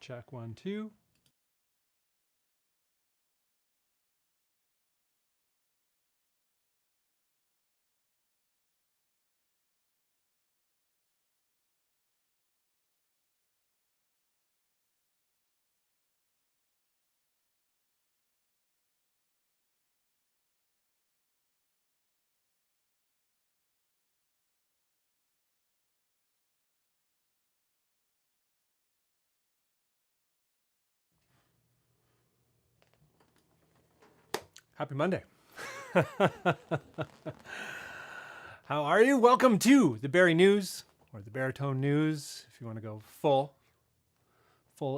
Check 1, 2. Happy Monday. How are you? Welcome to the Bari News, or the Baritone News, if you want to go full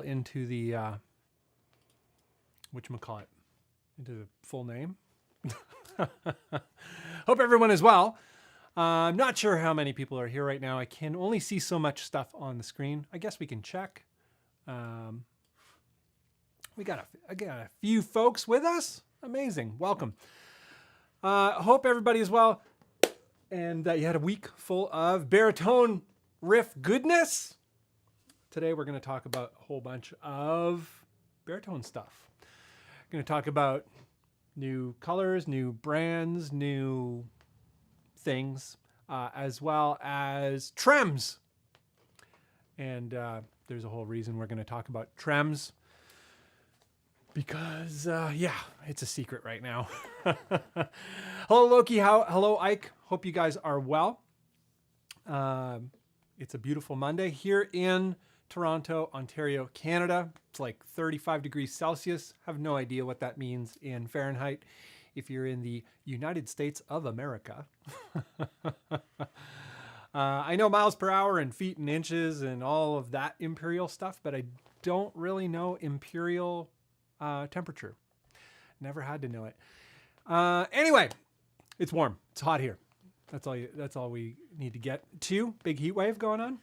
into the, whatchamacallit, into the full name. Hope everyone is well. I'm not sure how many people are here right now. I can only see so much stuff on the screen. I guess we can check. We got a few folks with us. Amazing. Welcome. Hope everybody is well and that you had a week full of baritone riff goodness. Today we're going to talk about a whole bunch of baritone stuff. We're going to talk about new colors, new brands, new things, as well as trems. And there's a whole reason we're going to talk about trems. Because, yeah, it's a secret right now. Hello, Loki. Hello, Ike. Hope you guys are well. It's a beautiful Monday here in Toronto, Ontario, Canada. It's like 35 degrees Celsius. Have no idea what that means in Fahrenheit if you're in the United States of America. I know miles per hour and feet and inches and all of that imperial stuff, but I don't really know imperial temperature. Never had to know it. Anyway, it's warm. It's hot here. That's all we need to get to. Big heat wave going on.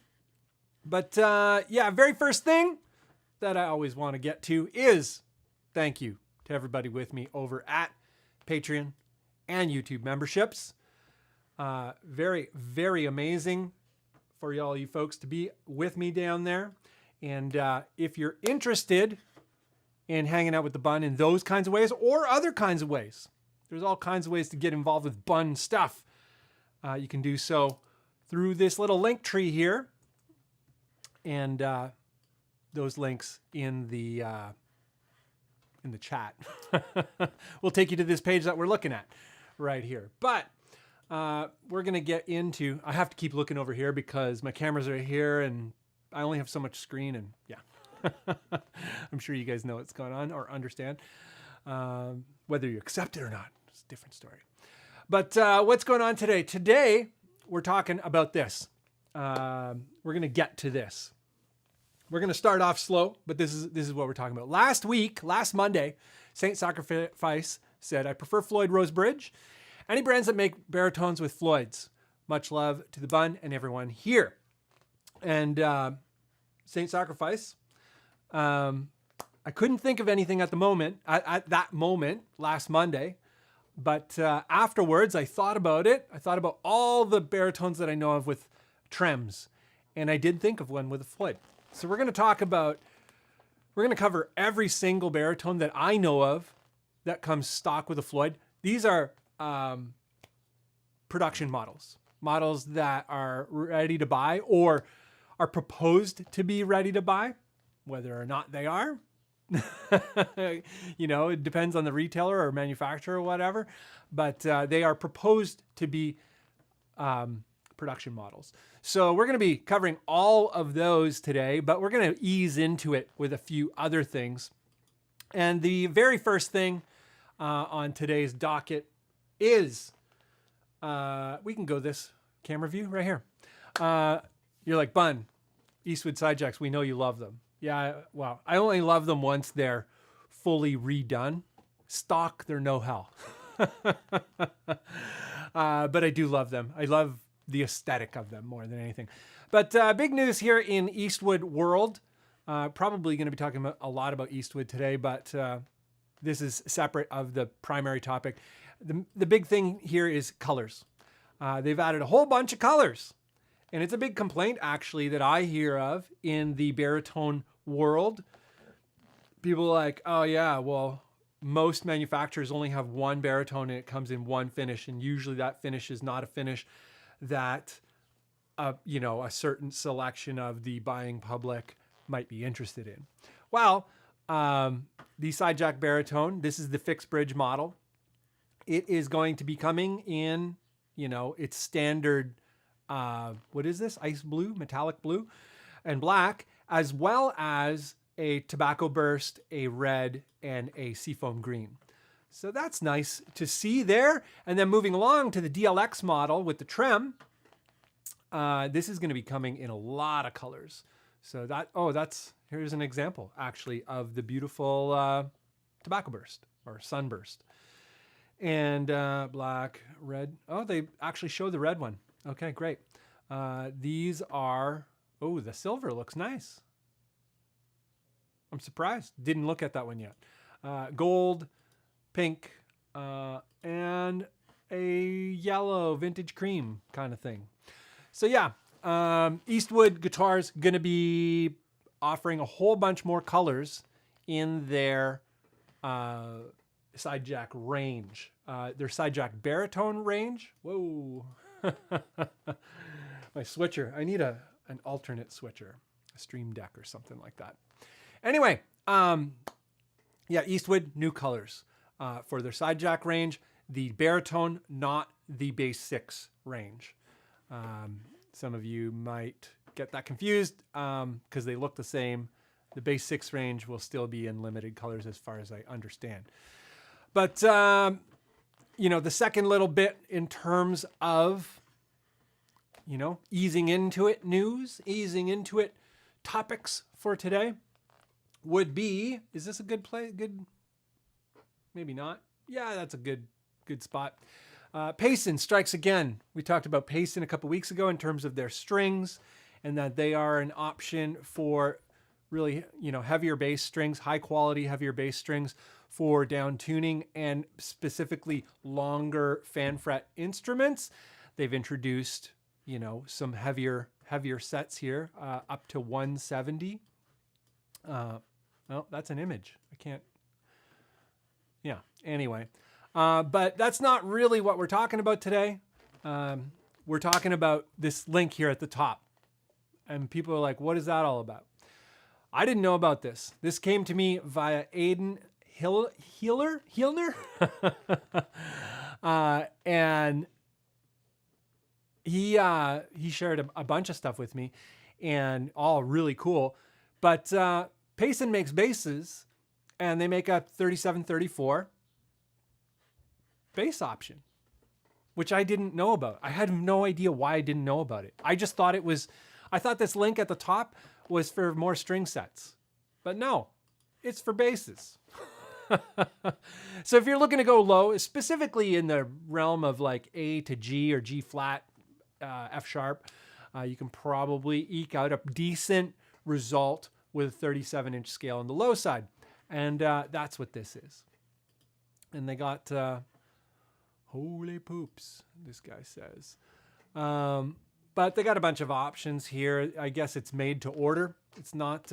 But yeah, very first thing that I always want to get to is thank you to everybody with me over at Patreon and YouTube memberships. Very, very amazing for all you folks to be with me down there. And if you're interested in hanging out with the Bunn in those kinds of ways or other kinds of ways, there's all kinds of ways to get involved with Bunn stuff. You can do so through this little link tree here, and those links in the chat will take you to this page that we're looking at right here. But we're gonna get into. I have to keep looking over here because my cameras are here, and I only have so much screen, and yeah. I'm sure you guys know what's going on or understand. Whether you accept it or not, it's a different story. But what's going on today? Today, we're talking about this. We're going to get to this. We're going to start off slow, but this is what we're talking about. Last Monday, Saint Sacrifice said, I prefer Floyd Rose Bridge. Any brands that make baritones with Floyds. Much love to the Bunn and everyone here. And Saint Sacrifice, I couldn't think of anything at the moment, at that moment, last Monday, but afterwards I thought about it. I thought about all the baritones that I know of with trems, and I did think of one with a Floyd. So we're going to cover every single baritone that I know of that comes stock with a Floyd. These are production models that are ready to buy or are proposed to be ready to buy. Whether or not they are, you know, it depends on the retailer or manufacturer or whatever, but they are proposed to be production models. So we're going to be covering all of those today, but we're going to ease into it with a few other things. And the very first thing on today's docket is, we can go this camera view right here. You're like, Bunn, Eastwood Sidejacks, we know you love them. Yeah, well, I only love them once they're fully redone. Stock, they're no hell. But I do love them. I love the aesthetic of them more than anything. But big news here in Eastwood world. Probably going to be talking a lot about Eastwood today, but this is separate of the primary topic. The big thing here is colors. They've added a whole bunch of colors. And it's a big complaint, actually, that I hear of in the baritone world. People are like, oh, yeah, well, most manufacturers only have one baritone and it comes in one finish. And usually that finish is not a finish that, you know, a certain selection of the buying public might be interested in. Well, the Sidejack baritone, this is the fixed bridge model. It is going to be coming in, you know, its standard, what is this? Ice blue, metallic blue, and black, as well as a tobacco burst, a red, and a seafoam green. So that's nice to see there. And then moving along to the DLX model with the trem, this is going to be coming in a lot of colors. So that, oh, here's an example actually of the beautiful tobacco burst or sunburst. And black, red. Oh, they actually show the red one. Okay, great. These are, oh, the silver looks nice. I'm surprised. Didn't look at that one yet. Gold, pink, and a yellow vintage cream kind of thing. So yeah, Eastwood guitars going to be offering a whole bunch more colors in their Sidejack range. Their Sidejack baritone range. Whoa. My switcher. I need an alternate switcher, a stream deck or something like that. Anyway, yeah, Eastwood, new colors for their Sidejack range. The baritone, not the bass 6 range. Some of you might get that confused because they look the same. The bass 6 range will still be in limited colors as far as I understand. But, you know, the second little bit in terms of, you know, easing into it news, easing into it topics for today would be, is this a good play? Good, maybe not. Yeah, that's a good spot. Payson strikes again. We talked about Payson a couple weeks ago in terms of their strings and that they are an option for really, you know, heavier bass strings, high quality, heavier bass strings for down tuning and specifically longer fan fret instruments. They've introduced, you know, some heavier sets here, up to 170. Well, that's an image. I can't. Yeah. Anyway, but that's not really what we're talking about today. We're talking about this link here at the top, and people are like, "What is that all about?" I didn't know about this. This came to me via Aiden Healer, and he shared a bunch of stuff with me, and all really cool. But Payson makes basses, and they make a 3734 bass option, which I didn't know about. I had no idea why I didn't know about it. I just thought I thought this link at the top was for more string sets, but no, it's for basses. So if you're looking to go low, specifically in the realm of like A to G or G flat, F sharp, you can probably eke out a decent result with a 37-inch scale on the low side. And that's what this is. And they got, holy poops, this guy says. But they got a bunch of options here. I guess it's made to order. It's not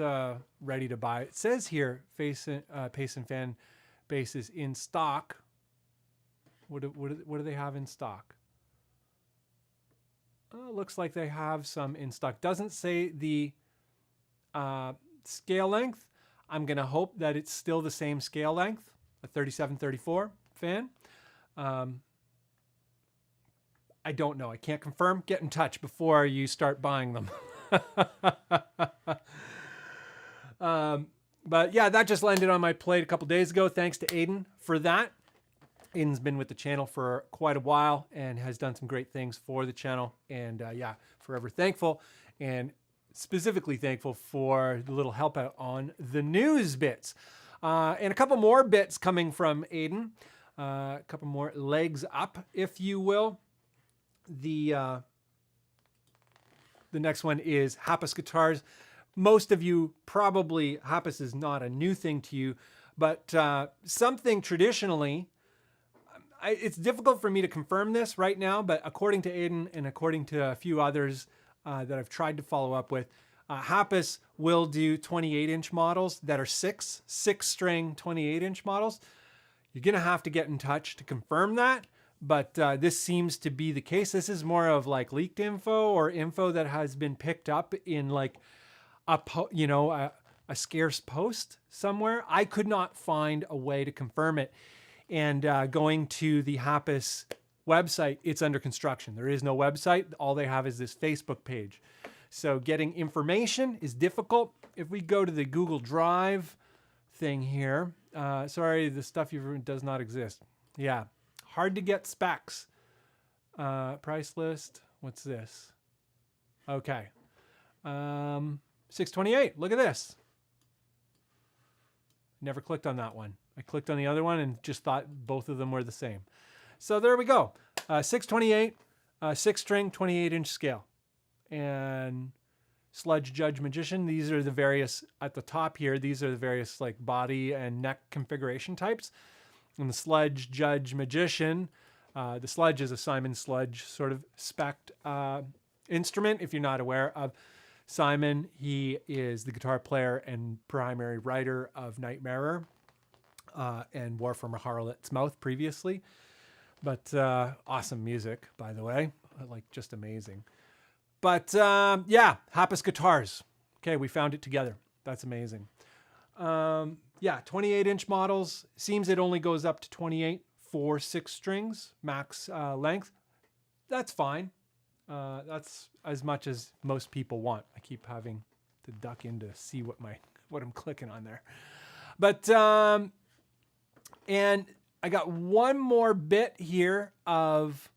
ready to buy. It says here, Payson fan basses in stock. What do they have in stock? Looks like they have some in stock. Doesn't say the scale length. I'm going to hope that it's still the same scale length, a 3734 fan. I don't know. I can't confirm. Get in touch before you start buying them. But yeah, that just landed on my plate a couple days ago. Thanks to Aiden for that. Aiden's been with the channel for quite a while and has done some great things for the channel. And yeah, forever thankful, and specifically thankful for the little help out on the news bits. And a couple more bits coming from Aiden. A couple more legs up, if you will. The next one is Haps guitars. Most of you probably, Haps is not a new thing to you, but something traditionally, it's difficult for me to confirm this right now, but according to Aiden and according to a few others, that I've tried to follow up with. Haps will do 28-inch models that are six string 28-inch models. You're going to have to get in touch to confirm that. But this seems to be the case. This is more of like leaked info or info that has been picked up in like a scarce post somewhere. I could not find a way to confirm it. And going to the Haps website, it's under construction. There is no website. All they have is this Facebook page. So getting information is difficult. If we go to the Google Drive thing here, sorry, the stuff does not exist. Yeah, hard to get specs. Price list, what's this? Okay, 628, look at this. Never clicked on that one. I clicked on the other one and just thought both of them were the same. So there we go, 628, 6-string, 28-inch scale. And Sludge, Judge, Magician, these are the various, at the top here, these are the various like body and neck configuration types. And the Sludge, Judge, Magician, the Sludge is a Simon Sludge sort of spec'd instrument. If you're not aware of Simon, he is the guitar player and primary writer of Nightmarer and War from a Harlot's Mouth previously. But awesome music, by the way, like just amazing. But yeah, Haps guitars. Okay, we found it together. That's amazing. Yeah, 28-inch models. Seems it only goes up to 28 for 6 strings, max length. That's fine. That's as much as most people want. I keep having to duck in to see what I'm clicking on there. But and I got one more bit here of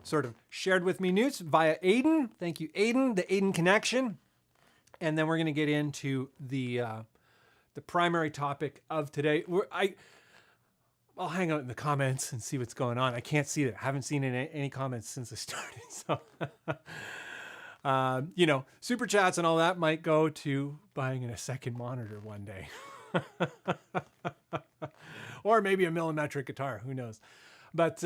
sort of shared with me news via Aiden. Thank you, Aiden, the Aiden connection. And then we're going to get into the primary topic of today. I'll hang out in the comments and see what's going on. I can't see it. I haven't seen any comments since I started. So, you know, super chats and all that might go to buying a second monitor one day. Or maybe a millimetric guitar. Who knows? But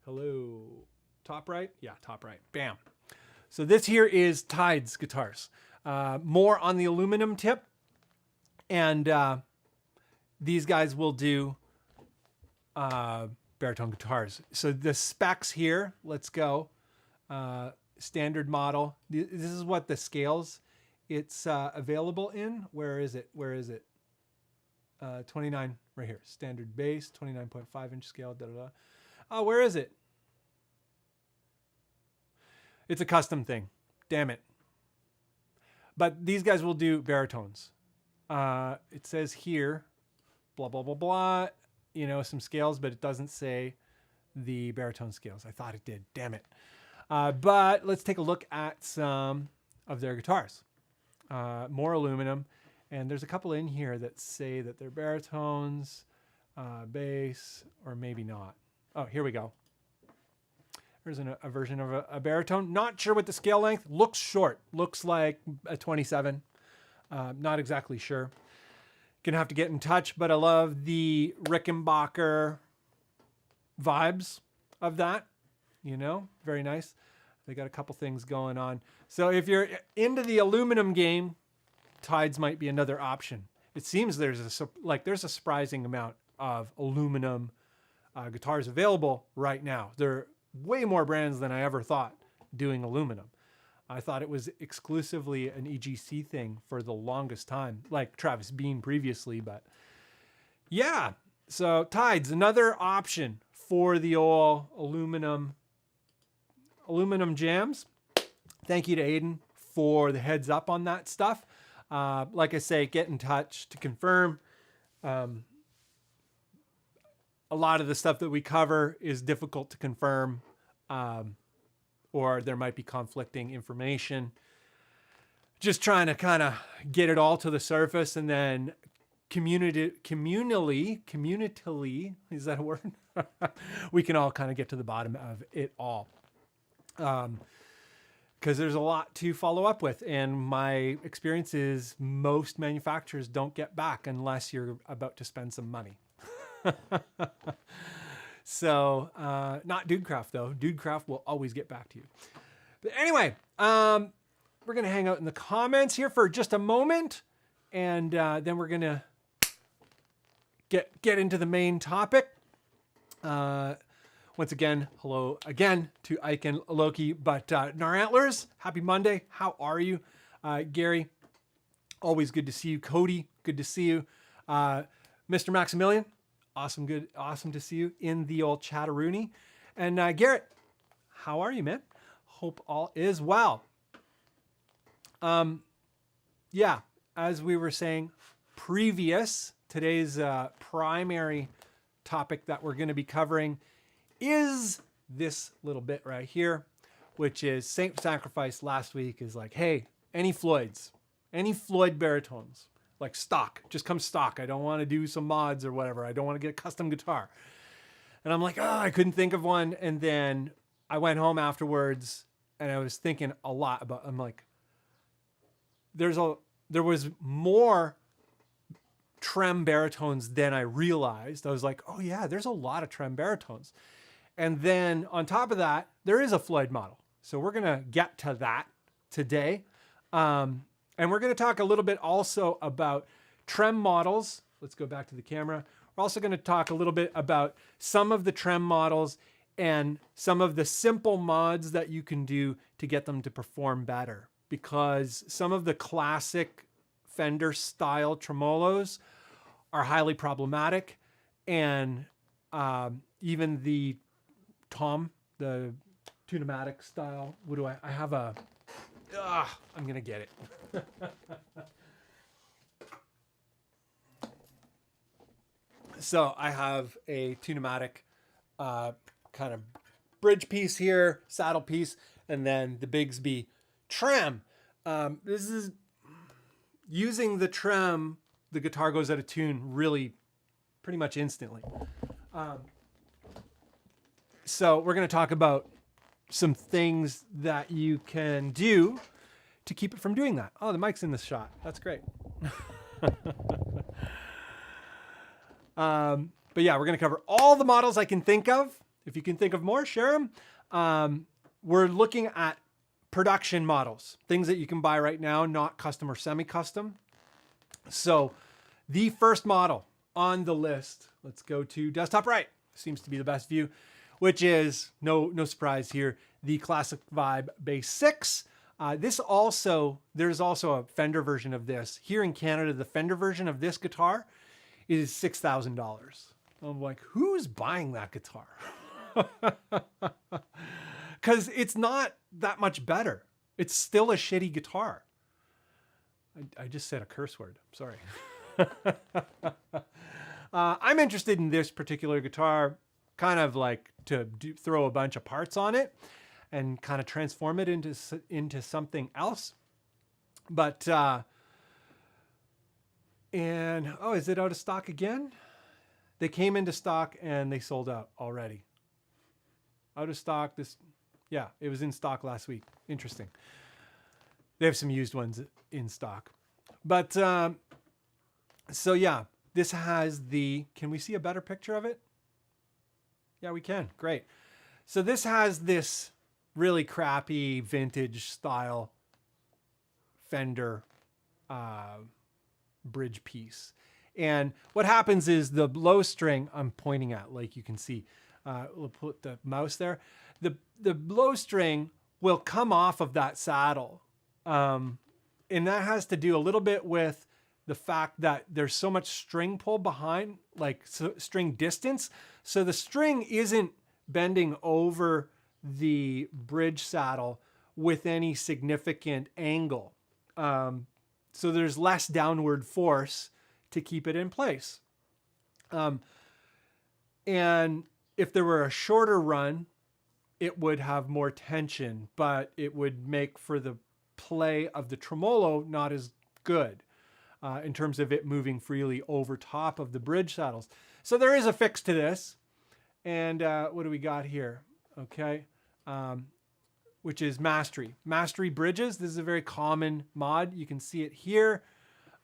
hello, top right? Yeah, top right. Bam. So this here is Tides guitars. More on the aluminum tip. And these guys will do baritone guitars. So the specs here, let's go. Standard model. This is what the scales it's available in. Where is it? 29 right here. Standard bass, 29.5 inch scale. Da, da, da. Oh, where is it? It's a custom thing. Damn it. But these guys will do baritones. It says here, blah, blah, blah, blah, you know, some scales, but it doesn't say the baritone scales. I thought it did. Damn it. But let's take a look at some of their guitars. More aluminum. And there's a couple in here that say that they're baritones, bass, or maybe not. Oh, here we go. There's a version of a baritone. Not sure what the scale length. Looks short. Looks like a 27. Not exactly sure. Gonna have to get in touch, but I love the Rickenbacker vibes of that. You know, very nice. They got a couple things going on. So if you're into the aluminum game, Tides might be another option. It seems there's a surprising amount of aluminum guitars available right now. There are way more brands than I ever thought doing aluminum. I thought it was exclusively an EGC thing for the longest time, like Travis Bean previously, but yeah. So Tides, another option for the old aluminum jams. Thank you to Aiden for the heads up on that stuff. Like I say, get in touch to confirm. A lot of the stuff that we cover is difficult to confirm, or there might be conflicting information. Just trying to kind of get it all to the surface, and then communally, is that a word? We can all kind of get to the bottom of it all. Because there's a lot to follow up with, and my experience is most manufacturers don't get back unless you're about to spend some money. So not Dudecraft though. Dudecraft will always get back to you. But anyway, we're going to hang out in the comments here for just a moment. And then we're going to get into the main topic. Once again, hello again to Ike and Loki. But Narantlers, happy Monday. How are you? Gary, always good to see you. Cody, good to see you. Mr. Maximilian, awesome to see you in the old chatteroony. And Garrett, how are you, man? Hope all is well. Yeah, as we were saying previous, today's primary topic that we're going to be covering is this little bit right here, which is Saint Sacrifice last week is like, hey, any Floyd baritones, like stock, just come stock. I don't want to do some mods or whatever. I don't want to get a custom guitar. And I'm like, oh, I couldn't think of one. And then I went home afterwards and I was thinking a lot about, I'm like, there was more trem baritones than I realized. I was like, oh yeah, there's a lot of trem baritones. And then on top of that, there is a Floyd model. So we're going to get to that today. And we're going to talk a little bit also about trem models. Let's go back to the camera. We're also going to talk a little bit about some of the trem models and some of the simple mods that you can do to get them to perform better. Because some of the classic Fender style tremolos are highly problematic. And even the the Tunematic style, what do I have a... I'm going to get it. So I have a Tunematic kind of bridge piece here, saddle piece, and then the Bigsby trem. This is using the trem, the guitar goes out of tune really pretty much instantly. So we're going to talk about some things that you can do to keep it from doing that. Oh, the mic's in this shot. That's great. But yeah, we're going to cover all the models I can think of. If you can think of more, share them. We're looking at production models, things that you can buy right now, not custom or semi-custom. So the first model on the list, let's go to desktop right. Seems to be the best view, which is no surprise here, the Classic Vibe Bass 6. There's also a Fender version of this. Here in Canada, the Fender version of this guitar is $6,000. I'm like, who's buying that guitar? Because it's not that much better. It's still a shitty guitar. I just said a curse word. Sorry. I'm interested in this particular guitar, kind of like to throw a bunch of parts on it and kind of transform it into something else. But, is it out of stock again? They came into stock and they sold out already. Out of stock. Yeah, it was in stock last week. Interesting. They have some used ones in stock. But, so yeah, this has can we see a better picture of it? Yeah, we can. Great. So this has this really crappy vintage style Fender bridge piece. And what happens is the low string I'm pointing at, like you can see, we'll put the mouse there. The low string will come off of that saddle. And that has to do a little bit with the fact that there's so much string pull behind, like string distance. So the string isn't bending over the bridge saddle with any significant angle. So there's less downward force to keep it in place. And if there were a shorter run, it would have more tension, but it would make for the play of the tremolo not as good in terms of it moving freely over top of the bridge saddles. So there is a fix to this. And what do we got here? Okay. Which is Mastery. Mastery bridges. This is a very common mod. You can see it here.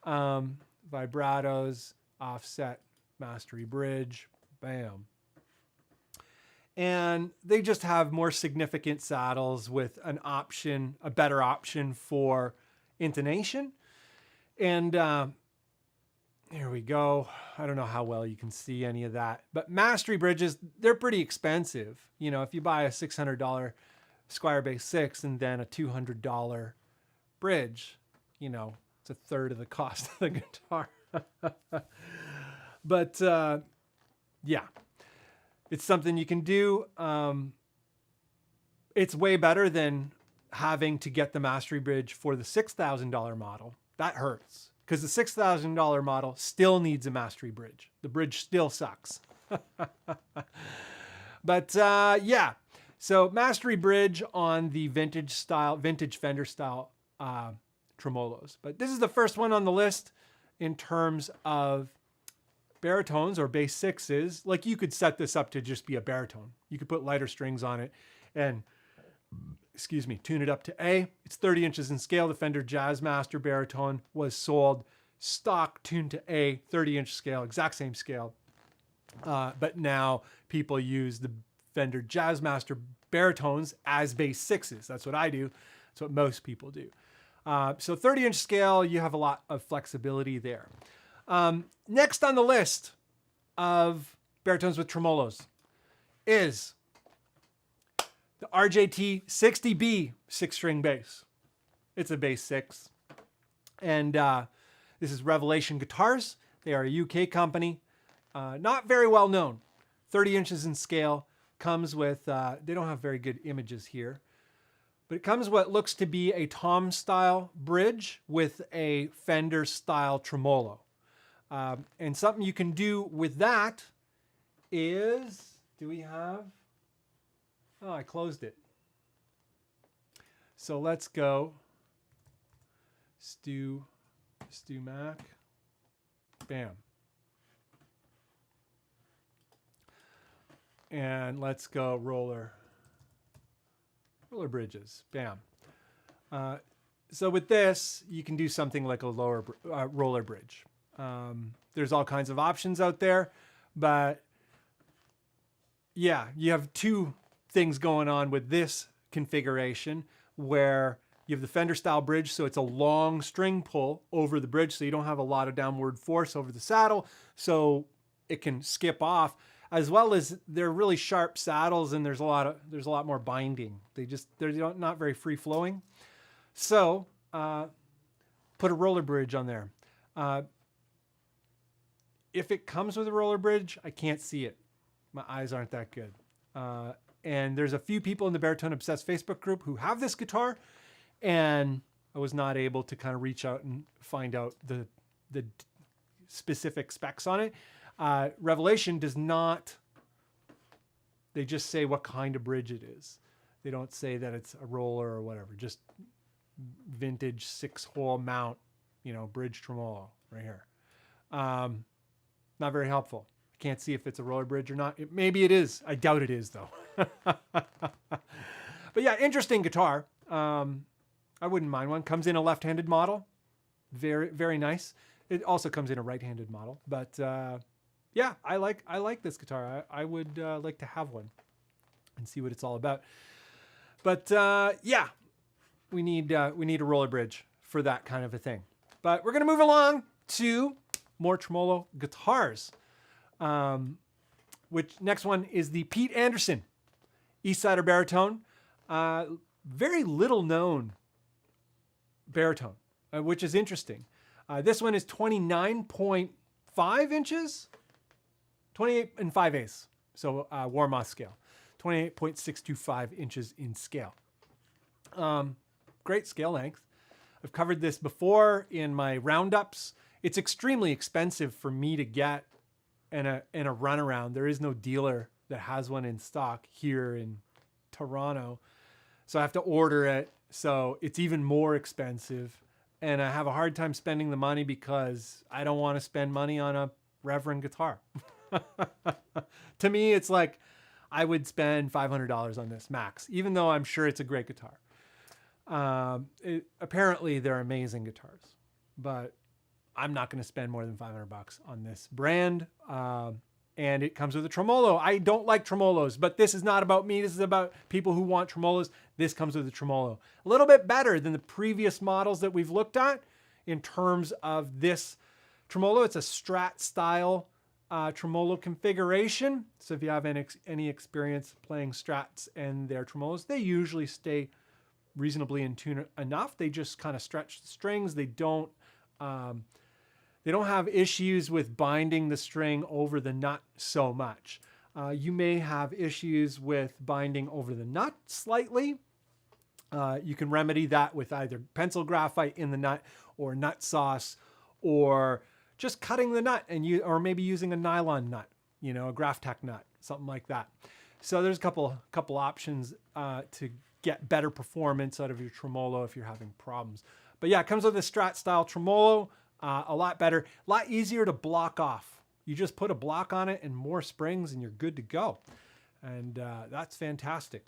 Vibratos, offset, Mastery bridge. Bam. and they just have more significant saddles with an option, a better option for intonation. And here we go. I don't know how well you can see any of that, but mastery bridges, they're pretty expensive. You know, if you buy a $600 Squier BassVI and then a $200 bridge, you know, it's a third of the cost of the guitar. But yeah, it's something you can do. It's way better than having to get the mastery bridge for the $6,000 model. That hurts because the $6,000 model still needs a mastery bridge. The bridge still sucks. But yeah, so mastery bridge on the vintage Fender style tremolos. But this is the first one on the list in terms of baritones or bass sixes. Like, you could set this up to just be a baritone. You could put lighter strings on it and, excuse me, tune it up to A. It's 30 inches in scale. The Fender Jazzmaster baritone was sold stock, tuned to A, 30-inch scale, exact same scale. But now people use the Fender Jazzmaster baritones as bass sixes. That's what I do. That's what most people do. So 30-inch scale, you have a lot of flexibility there. Next on the list of baritones with tremolos is the RJT 60B 6-string bass. It's a bass 6. And this is Revelation Guitars. They are a UK company. Not very well known. 30 inches in scale. Comes with, they don't have very good images here, but it comes what looks to be a Tom style bridge with a Fender style tremolo. And something you can do with that is, do we have, oh, I closed it. So let's go Stu Mac, bam. And let's go roller bridges, bam. So with this, you can do something like a lower roller bridge. There's all kinds of options out there, but yeah, you have two things going on with this configuration where you have the Fender style bridge, so it's a long string pull over the bridge, so you don't have a lot of downward force over the saddle, so it can skip off, as well as they're really sharp saddles and there's a lot more binding. They're not very free flowing. So put a roller bridge on there. If it comes with a roller bridge, I can't see it. My eyes aren't that good. And there's a few people in the Baritone Obsessed Facebook group who have this guitar, and I was not able to kind of reach out and find out the specific specs on it. Revelation does not, they just say what kind of bridge it is. They don't say that it's a roller or whatever, just vintage 6-hole mount, you know, bridge tremolo right here. Not very helpful. I can't see if it's a roller bridge or not. Maybe it is. I doubt it is though. But yeah, interesting guitar. I wouldn't mind one. Comes in a left-handed model. Very, very nice. It also comes in a right-handed model, but yeah, I like this guitar. I would like to have one and see what it's all about. But yeah, we need a roller bridge for that kind of a thing. But we're gonna move along to more tremolo guitars. Which next one is the Pete Anderson Eastsider baritone. Very little known baritone, which is interesting. This one is 29.5 inches, 28 and 5/8. So Warmoth scale, 28.625 inches in scale. Great scale length. I've covered this before in my roundups. It's extremely expensive for me to get in a runaround. There is no dealer that has one in stock here in Toronto. So I have to order it. So it's even more expensive. And I have a hard time spending the money because I don't want to spend money on a Reverend guitar. To me, it's like I would spend $500 on this max, even though I'm sure it's a great guitar. Apparently they're amazing guitars, but I'm not going to spend more than $500 on this brand. and it comes with a tremolo. I don't like tremolos, but this is not about me. This is about people who want tremolos. This comes with a tremolo. A little bit better than the previous models that we've looked at in terms of this tremolo. It's a Strat style tremolo configuration. So if you have any experience playing Strats and their tremolos, they usually stay reasonably in tune enough. They just kind of stretch the strings. They don't have issues with binding the string over the nut so much. You may have issues with binding over the nut slightly. You can remedy that with either pencil graphite in the nut or nut sauce, or just cutting the nut or maybe using a nylon nut, you know, a Graphtec nut, something like that. So there's a couple options to get better performance out of your tremolo if you're having problems. But yeah, it comes with a Strat style tremolo, a lot better, a lot easier to block off. You just put a block on it and more springs and you're good to go. And that's fantastic.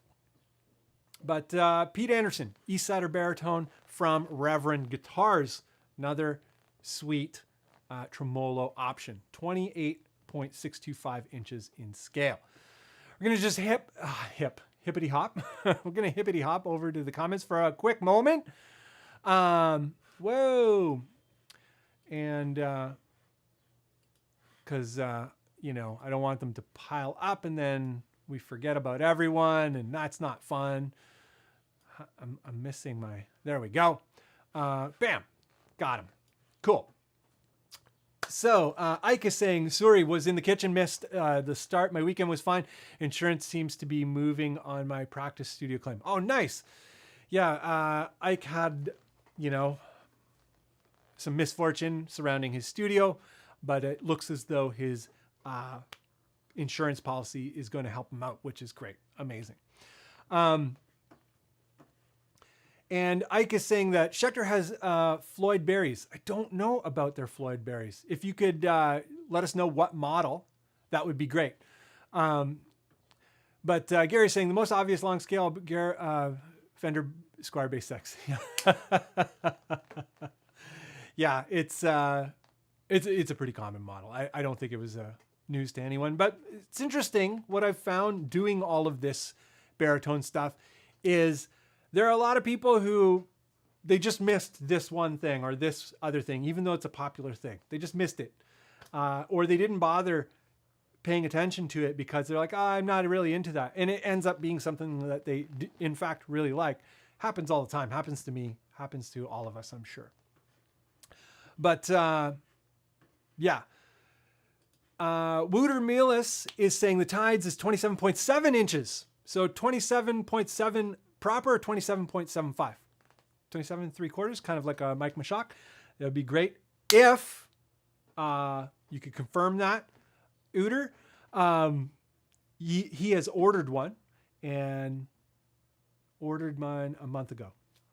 But Pete Anderson, Eastsider baritone from Reverend Guitars, another sweet tremolo option, 28.625 inches in scale. We're gonna just hippity hop. We're gonna hippity hop over to the comments for a quick moment. Whoa. And because you know, I don't want them to pile up and then we forget about everyone, and that's not fun. I'm missing my, there we go. Bam, got him. Cool. So Ike is saying, Suri was in the kitchen, missed the start. My weekend was fine. Insurance seems to be moving on my practice studio claim. Oh, nice. Yeah, Ike had, you know, some misfortune surrounding his studio, but it looks as though his insurance policy is going to help him out, which is great. Amazing. And Ike is saying that Schecter has Floyd berries. I don't know about their Floyd berries. If you could let us know what model, that would be great. But Gary's saying the most obvious long scale Fender Squier BassVI. Yeah, it's a pretty common model. I don't think it was news to anyone, but it's interesting. What I've found doing all of this baritone stuff is there are a lot of people who they just missed this one thing or this other thing, even though it's a popular thing. They just missed it. Or they didn't bother paying attention to it because they're like, oh, I'm not really into that. And it ends up being something that they, in fact, really like. Happens all the time. Happens to me. Happens to all of us, I'm sure. But, yeah. Wooter Mealis is saying the Tides is 27.7 inches. So 27.7 proper, 27.75. 27 3/4, kind of like a Mike Mashak. That would be great if you could confirm that, Uter. He has ordered one and ordered mine a month ago.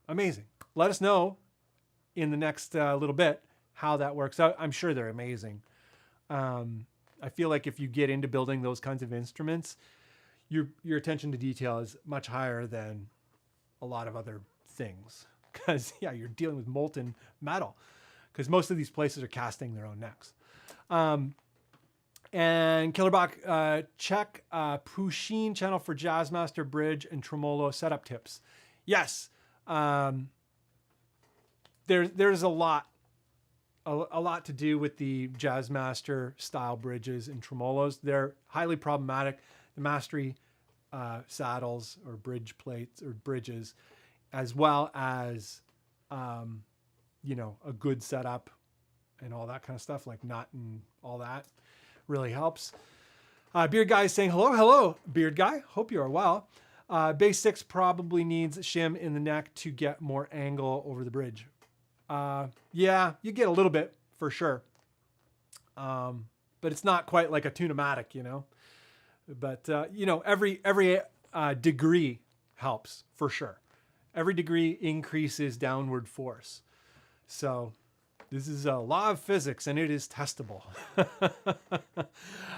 Amazing. Let us know in the next little bit how that works out. I'm sure they're amazing. I feel like if you get into building those kinds of instruments, your attention to detail is much higher than a lot of other things. Because, yeah, you're dealing with molten metal. Because most of these places are casting their own necks. And Killerbach, check Pusheen channel for Jazzmaster bridge and tremolo setup tips. Yes. There's a lot to do with the Jazzmaster style bridges and tremolos. They're highly problematic. The mastery saddles or bridge plates or bridges, as well as, you know, a good setup and all that kind of stuff, like nut and all that really helps. Beard Guy is saying, hello, Beard Guy. Hope you are well. Bass 6 probably needs shim in the neck to get more angle over the bridge. Yeah, you get a little bit for sure. But it's not quite like a Tune-o-matic, you know. But, you know, every degree helps for sure. Every degree increases downward force. So this is a law of physics and it is testable.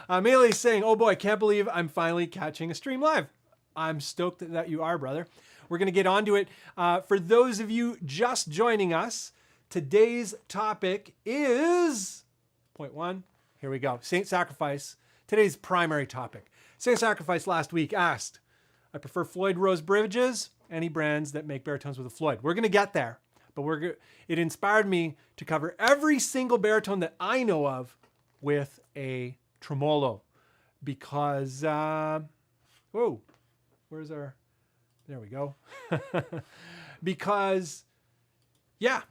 Amelie's saying, oh boy, can't believe I'm finally catching a stream live. I'm stoked that you are, brother. We're going to get onto it. For those of you just joining us, today's topic is point 1. Here we go. Saint Sacrifice. today's primary topic. Saint Sacrifice last week asked, I prefer Floyd Rose bridges, any brands that make baritones with a Floyd. We're going to get there, but it inspired me to cover every single baritone that I know of with a tremolo because, whoa, where's our, there we go. Because, yeah,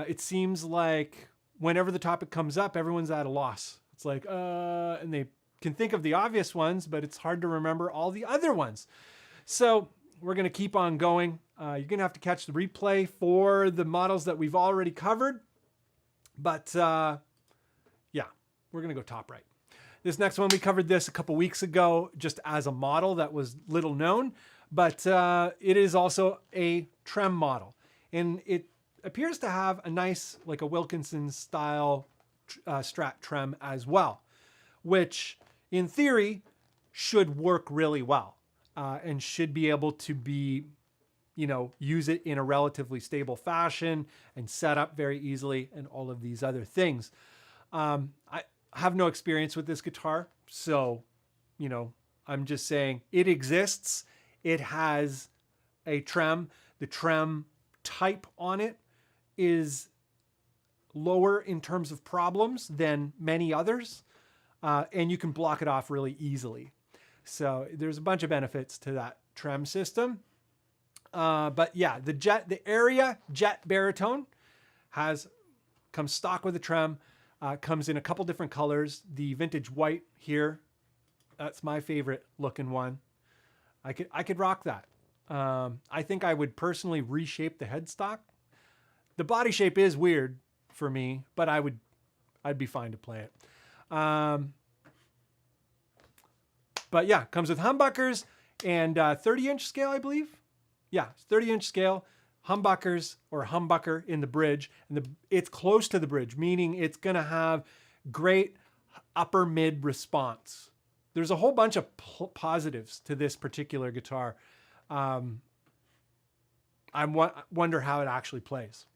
it seems like whenever the topic comes up, everyone's at a loss. It's like, and they can think of the obvious ones, but it's hard to remember all the other ones. So we're going to keep on going. You're going to have to catch the replay for the models that we've already covered. But yeah, we're going to go top right. This next one, we covered this a couple weeks ago just as a model that was little known, but it is also a trem model. And it appears to have a nice, like a Wilkinson style Strat trem as well, which in theory should work really well and should be able to be, you know, use it in a relatively stable fashion and set up very easily and all of these other things. I have no experience with this guitar, so, you know, I'm just saying it exists. It has a trem. The trem type on it is lower in terms of problems than many others, and you can block it off really easily. So there's a bunch of benefits to that trem system. But yeah, the Aria Jet Baritone comes stock with a trem, comes in a couple different colors. The vintage white here, that's my favorite looking one. I could rock that. I think I would personally reshape the headstock. The body shape is weird for me, but I'd be fine to play it. But yeah, comes with humbuckers and 30-inch scale, I believe. Yeah, 30-inch scale, humbuckers or humbucker in the bridge, and it's close to the bridge, meaning it's going to have great upper mid response. There's a whole bunch of positives to this particular guitar. I wonder how it actually plays.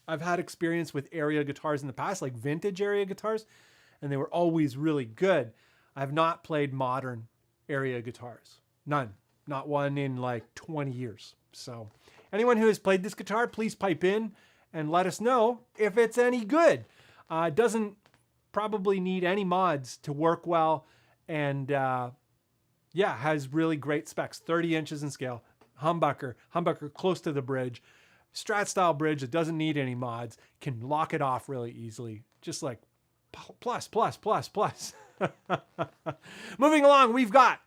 I've had experience with Aria guitars in the past, like vintage Aria guitars, and they were always really good. I've not played modern Aria guitars. None. Not one in like 20 years. So anyone who has played this guitar, please pipe in and let us know if it's any good. It doesn't probably need any mods to work well, and yeah, has really great specs. 30 inches in scale, humbucker close to the bridge, Strat style bridge that doesn't need any mods, can lock it off really easily. Just like plus. Moving along, we've got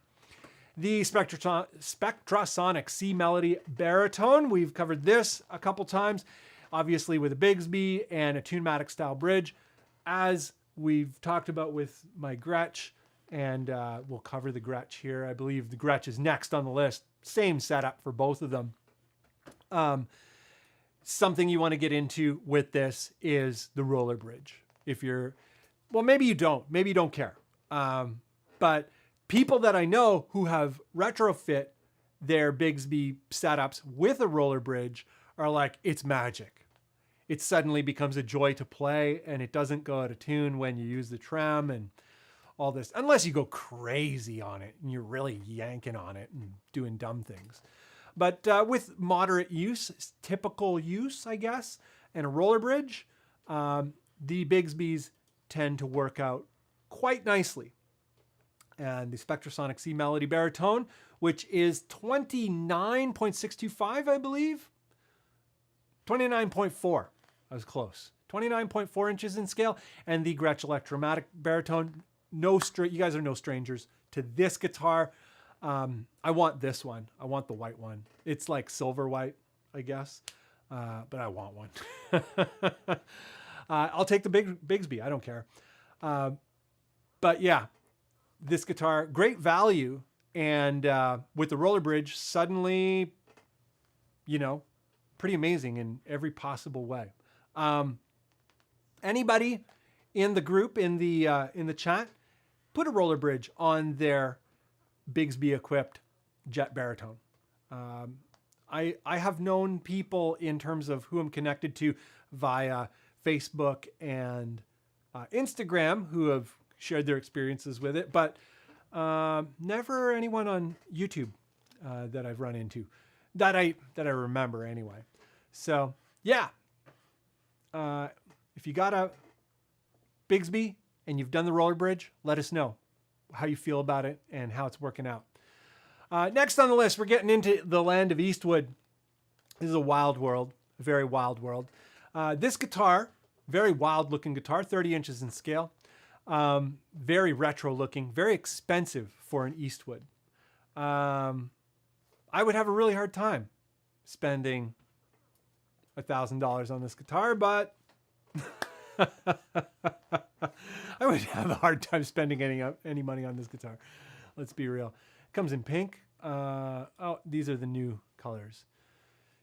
the SpectraSonic C Melody Baritone. We've covered this a couple times, obviously with a Bigsby and a Tunematic style bridge, as we've talked about with my Gretsch, and we'll cover the Gretsch here. I believe the Gretsch is next on the list. Same setup for both of them. Something you want to get into with this is the roller bridge. If you're, well, maybe you don't care. But people that I know who have retrofit their Bigsby setups with a roller bridge are like, it's magic. It suddenly becomes a joy to play, and it doesn't go out of tune when you use the trem and all this, unless you go crazy on it and you're really yanking on it and doing dumb things. But with moderate use, typical use, I guess, and a roller bridge, the Bigsbys tend to work out quite nicely. And the SpectraSonic C Melody Baritone, which is 29.625, I believe. 29.4. I was close. 29.4 inches in scale. And the Gretsch Electromatic Baritone. You guys are no strangers to this guitar. I want this one. I want the white one. It's like silver white, I guess. But I want one. I'll take the Bigsby. I don't care. But yeah, this guitar, great value. And with the roller bridge, suddenly, you know, pretty amazing in every possible way. Anybody in the group, in the chat, put a roller bridge on their Bigsby equipped Jet Baritone. I have known people in terms of who I'm connected to via Facebook and Instagram who have shared their experiences with it, but never anyone on YouTube that I've run into that I remember anyway. So yeah, if you got a Bigsby and you've done the roller bridge, let us know how you feel about it and how it's working out. Next on the list, we're getting into the land of Eastwood. This is a wild world, a very wild world. This guitar, very wild looking guitar, 30 inches in scale. Very retro looking, very expensive for an Eastwood. I would have a really hard time spending $1,000 on this guitar, but I would have a hard time spending any money on this guitar. Let's be real. It comes in pink. Oh, these are the new colors.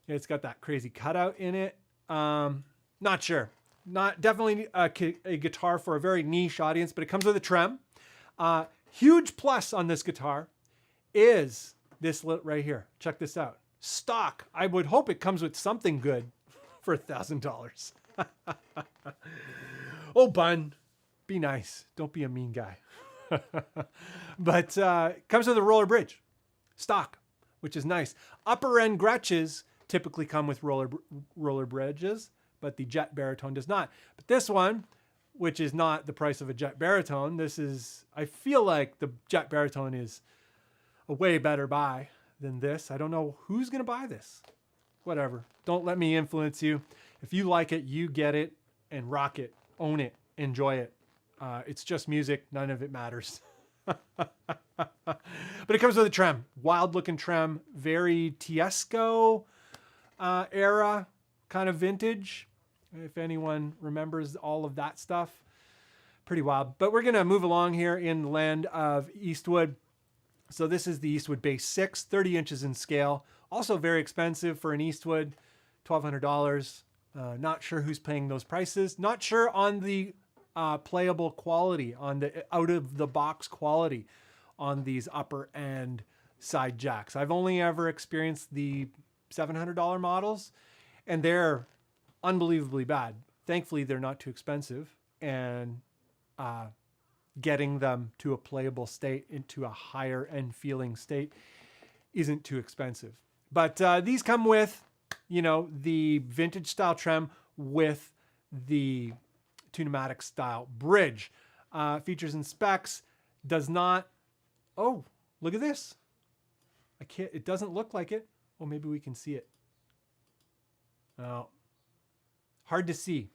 Yeah, it's got that crazy cutout in it. Not sure. Not definitely a guitar for a very niche audience, but it comes with a trem. Huge plus on this guitar is this right here. Check this out. Stock. I would hope it comes with something good for $1,000. Oh, Bunn, be nice. Don't be a mean guy. But it comes with a roller bridge. Stock, which is nice. Upper end Gretches typically come with roller bridges, but the Jet Baritone does not. But this one, which is not the price of a Jet Baritone, this is, I feel like the Jet Baritone is a way better buy than this. I don't know who's going to buy this. Whatever. Don't let me influence you. If you like it, you get it and rock it, own it, enjoy it. It's just music. None of it matters. But it comes with a trem, wild looking trem, very Tiesco era kind of vintage. If anyone remembers all of that stuff, pretty wild. But we're going to move along here in the land of Eastwood. So this is the Eastwood Bass 6, 30 inches in scale. Also very expensive for an Eastwood, $1,200. Not sure who's paying those prices. Not sure on the playable quality, on the out of the box quality on these upper end side jacks. I've only ever experienced the $700 models, and they're unbelievably bad. Thankfully, they're not too expensive, and getting them to a playable state, into a higher end feeling state, isn't too expensive. But these come with, you know, the vintage style trem with the Tunematic style bridge. Features and specs, does not, oh, look at this. I can't, it doesn't look like it. Oh, maybe we can see it. Oh, hard to see.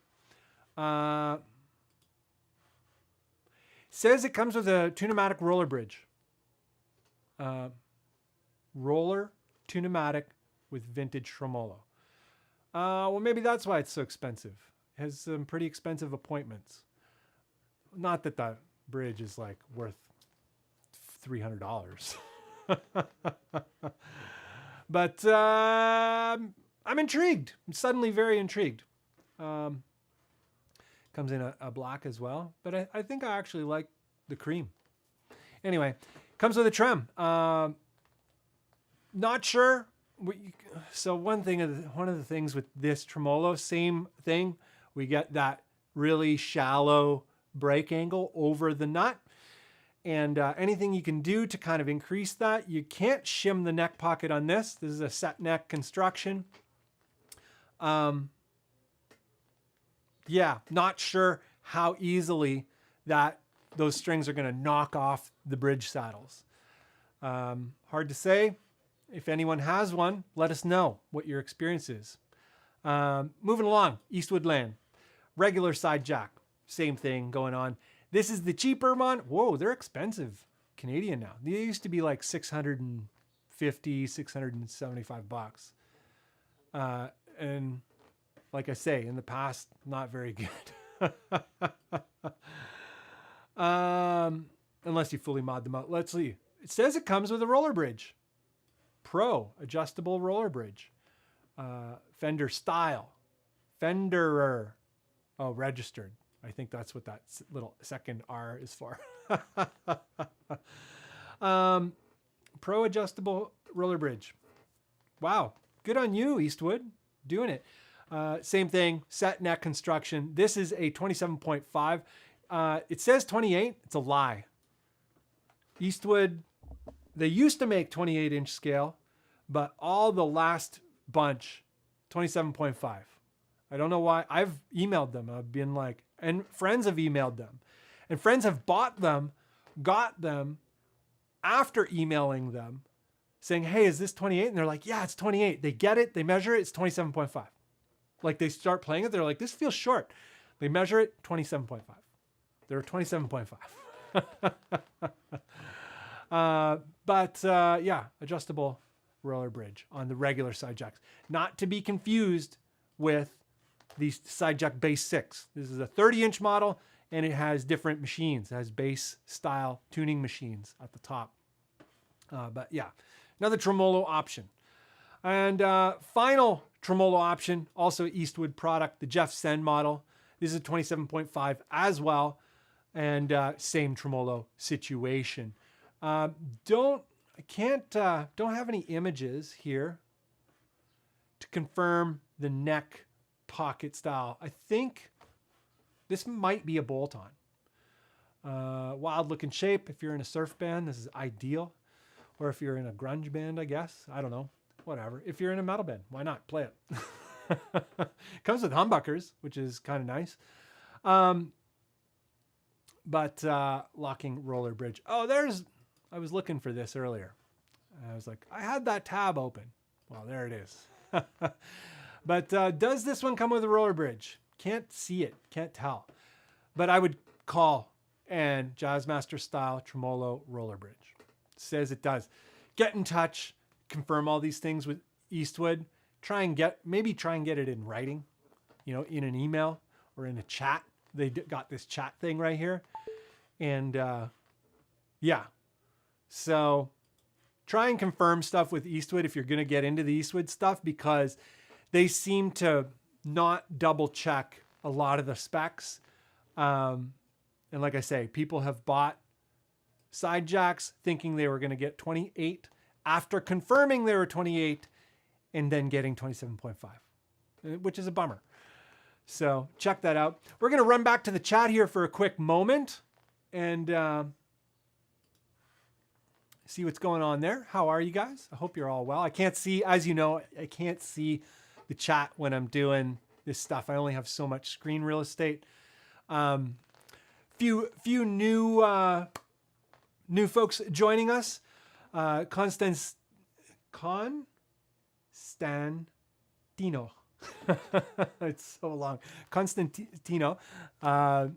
Says it comes with a Tunematic roller bridge. Roller Tunematic with vintage tremolo. Well, maybe that's why it's so expensive. It has some pretty expensive appointments. Not that the bridge is like worth $300. But I'm intrigued. I'm suddenly very intrigued. Comes in a black as well, but I think I actually like the cream. Anyway, comes with a trem. Not sure. So one of the things with this tremolo, same thing. We get that really shallow break angle over the nut. And anything you can do to kind of increase that. You can't shim the neck pocket on this. This is a set neck construction. Yeah, not sure how easily those strings are going to knock off the bridge saddles. Hard to say. If anyone has one, let us know what your experience is. Moving along, Eastwood land. Regular side jack. Same thing going on. This is the cheaper one. Whoa, they're expensive. Canadian now. They used to be like $650, $675. And like I say, in the past, not very good. Unless you fully mod them out. Let's see. It says it comes with a roller bridge. Pro adjustable roller bridge. Fender style. Fenderer. Oh, registered. I think that's what that little second R is for. Pro adjustable roller bridge. Wow. Good on you, Eastwood. Doing it. Same thing, set neck construction. This is a 27.5. it says 28. It's a lie. Eastwood, they used to make 28-inch scale, but all the last bunch, 27.5. I don't know why. I've emailed them. I've been like, and friends have emailed them. And friends have bought them, got them after emailing them, saying, hey, is this 28? And they're like, yeah, it's 28. They get it. They measure it. It's 27.5. Like they start playing it. They're like, this feels short. They measure it, 27.5. They're 27.5. Yeah, adjustable roller bridge on the regular Sidejacks. Not to be confused with the Sidejack Bass 6. This is a 30-inch model, and it has different machines. It has bass style tuning machines at the top. But yeah, another tremolo option. And final tremolo option, also Eastwood product, the Jeff Senn model. This is a 27.5 as well, and same tremolo situation. Don't have any images here to confirm the neck pocket style. I think this might be a bolt-on. Wild looking shape. If you're in a surf band, this is ideal. Or if you're in a grunge band, I guess. I don't know. Whatever. If you're in a metal band, why not? Play it. Comes with humbuckers, which is kind of nice. But locking roller bridge. Oh, I was looking for this earlier. I was like, I had that tab open. Well, there it is. But does this one come with a roller bridge? Can't see it. Can't tell. But I would call and Jazzmaster style tremolo roller bridge. It says it does. Get in touch. Confirm all these things with Eastwood. Maybe try and get it in writing, in an email or in a chat. They got this chat thing right here. And yeah. So try and confirm stuff with Eastwood if you're going to get into the Eastwood stuff, because they seem to not double check a lot of the specs. And like I say, people have bought Sidejacks thinking they were going to get 28 after confirming they were 28 and then getting 27.5, which is a bummer. So check that out. We're going to run back to the chat here for a quick moment and see what's going on there. How are you guys? I hope you're all well. I can't see, as you know, I can't see the chat when I'm doing this stuff. I only have so much screen real estate. Few new folks joining us. Constantino. It's so long. Constantino. I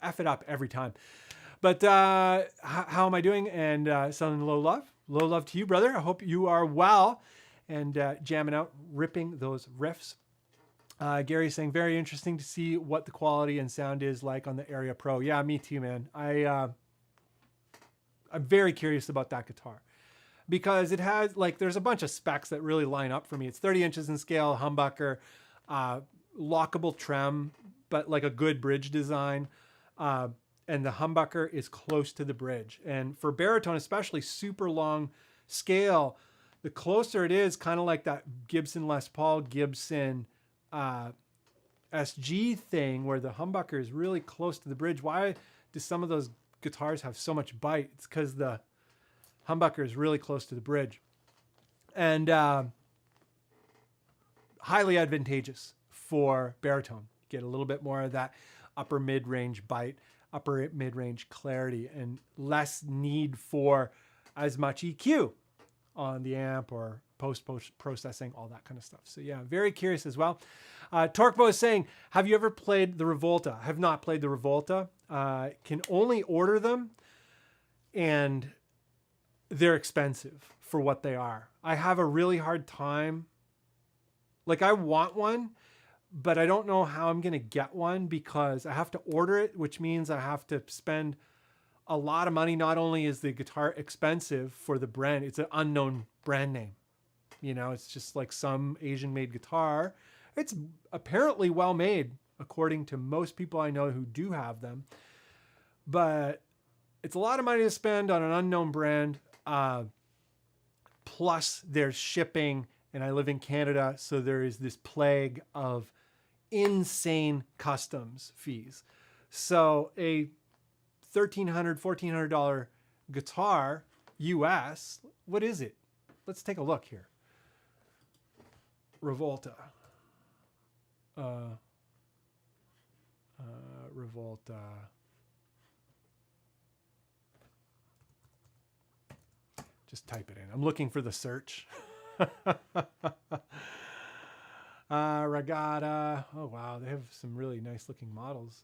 F it up every time. But how am I doing? And sending low love. Low love to you, brother. I hope you are well and jamming out, ripping those riffs. Gary's saying, very interesting to see what the quality and sound is like on the Aria Pro. Yeah, me too, man. I'm very curious about that guitar because it has, there's a bunch of specs that really line up for me. It's 30 inches in scale, humbucker, lockable trem, but like a good bridge design. And the humbucker is close to the bridge. And for baritone, especially super long scale, the closer it is, kind of like that Gibson Les Paul, Gibson SG thing where the humbucker is really close to the bridge. Why do some of those guitars have so much bite? It's because the humbucker is really close to the bridge. And highly advantageous for baritone. Get a little bit more of that upper mid-range bite, upper mid-range clarity, and less need for as much EQ on the amp or post-processing, all that kind of stuff. So yeah, very curious as well. Torquebo is saying, have you ever played the Revolta? I have not played the Revolta. Can only order them, and they're expensive for what they are. I have a really hard time. I want one, but I don't know how I'm going to get one because I have to order it, which means I have to spend a lot of money. Not only is the guitar expensive for the brand, it's an unknown brand name. It's just like some Asian made guitar. It's apparently well made according to most people I know who do have them, but it's a lot of money to spend on an unknown brand. Plus there's shipping, and I live in Canada. So there is this plague of insane customs fees. So a $1,300, $1,400 guitar US, what is it? Let's take a look here. Revolta. Revolta. Just type it in. I'm looking for the search. Regatta. Oh, wow. They have some really nice looking models.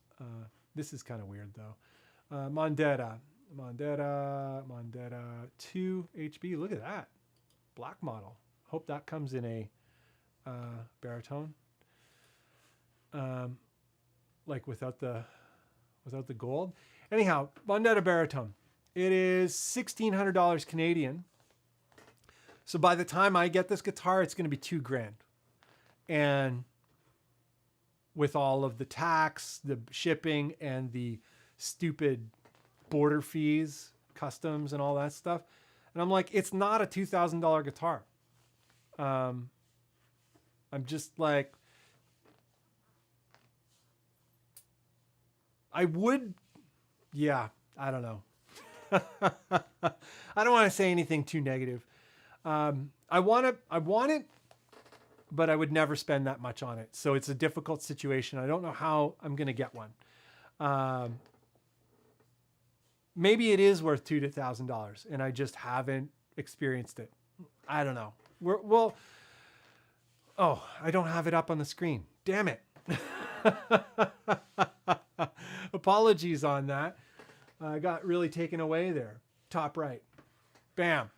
This is kind of weird, though. Mondetta. Mondetta 2 HB. Look at that. Black model. Hope that comes in a baritone. Like without the gold. Anyhow, Mondetta baritone. It is $1,600 Canadian. So by the time I get this guitar, it's going to be $2,000. And with all of the tax, the shipping, and the stupid border fees, customs, and all that stuff. And I'm like, it's not a $2,000 guitar. I'm just like, I would, yeah, I don't know. I don't want to say anything too negative. I want it, but I would never spend that much on it. So it's a difficult situation. I don't know how I'm going to get one. Maybe it is worth $2,000 to $1,000 and I just haven't experienced it. I don't know. Oh, I don't have it up on the screen. Damn it. Apologies on that. I got really taken away there. Top right. Bam.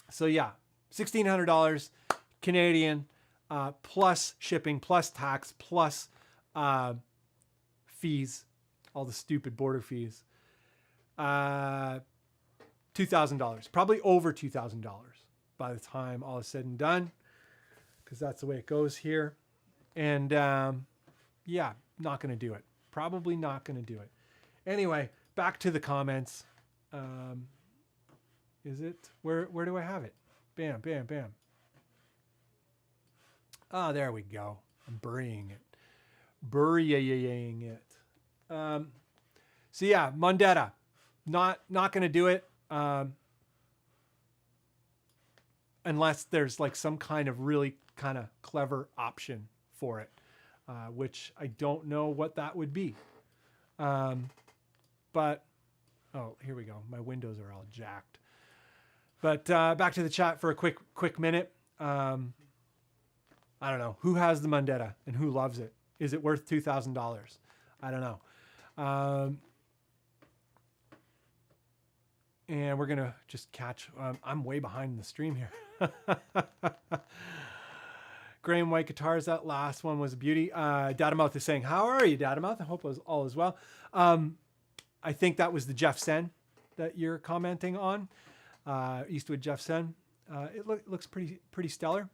So yeah, $1,600 Canadian, plus shipping, plus tax, plus fees, all the stupid border fees. $2,000, probably over $2,000 by the time all is said and done, because that's the way it goes here. And yeah, not going to do it. Probably not going to do it. Anyway, back to the comments. Is it? Where do I have it? Bam, bam, bam. Ah, there we go. I'm burying it. Burying it. So yeah, Mondetta. Not going to do it. Unless there's like some kind of really kind of clever option for it. Which I don't know what that would be. But, oh, here we go. My windows are all jacked. But back to the chat for a quick minute. I don't know. Who has the Mondetta and who loves it? Is it worth $2,000? I don't know. And we're going to just catch... I'm way behind in the stream here. Gray and white guitars. That last one was a beauty. Datamouth is saying, how are you, Datamouth? I hope all is well. I think that was the Jeff Senn that you're commenting on. Eastwood Jeff Senn. It looks pretty stellar.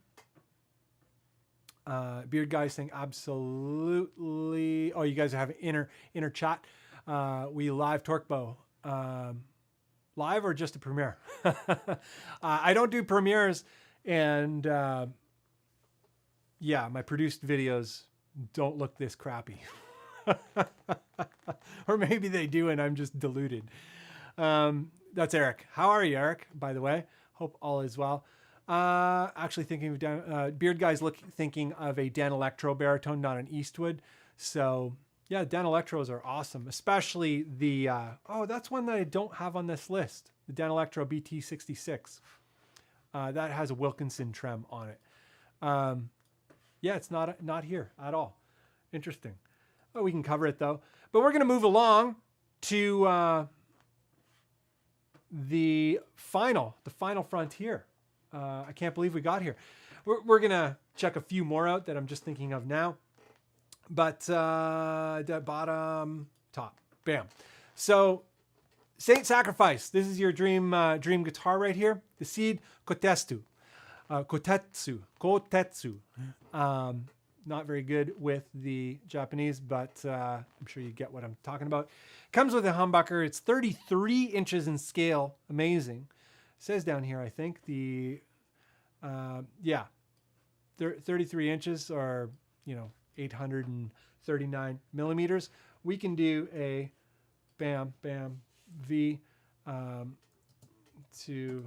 Beard Guy saying absolutely. Oh, you guys are having inner chat. We live Torque Bow. Live or just a premiere? I don't do premieres, and yeah, my produced videos don't look this crappy. Or maybe they do and I'm just deluded. That's Eric. How are you, Eric, by the way? Hope all is well. Actually thinking of Beard Guy's thinking of a Danelectro baritone, not an Eastwood. So yeah, Danelectros are awesome, especially the, oh, that's one that I don't have on this list. The Danelectro BT66. That has a Wilkinson trem on it. Yeah, it's not here at all. Interesting. Oh, we can cover it though. But we're going to move along to the final frontier. I can't believe we got here. We're going to check a few more out that I'm just thinking of now. But the bottom top. Bam. So Saint Sacrifice. This is your dream guitar right here. The Seed Kotetsu. Kotetsu. Not very good with the Japanese, but I'm sure you get what I'm talking about. Comes with a humbucker. It's 33 inches in scale. Amazing. It says down here, I think, the, yeah, 33 inches or, 839 millimeters. We can do a bam, bam, V to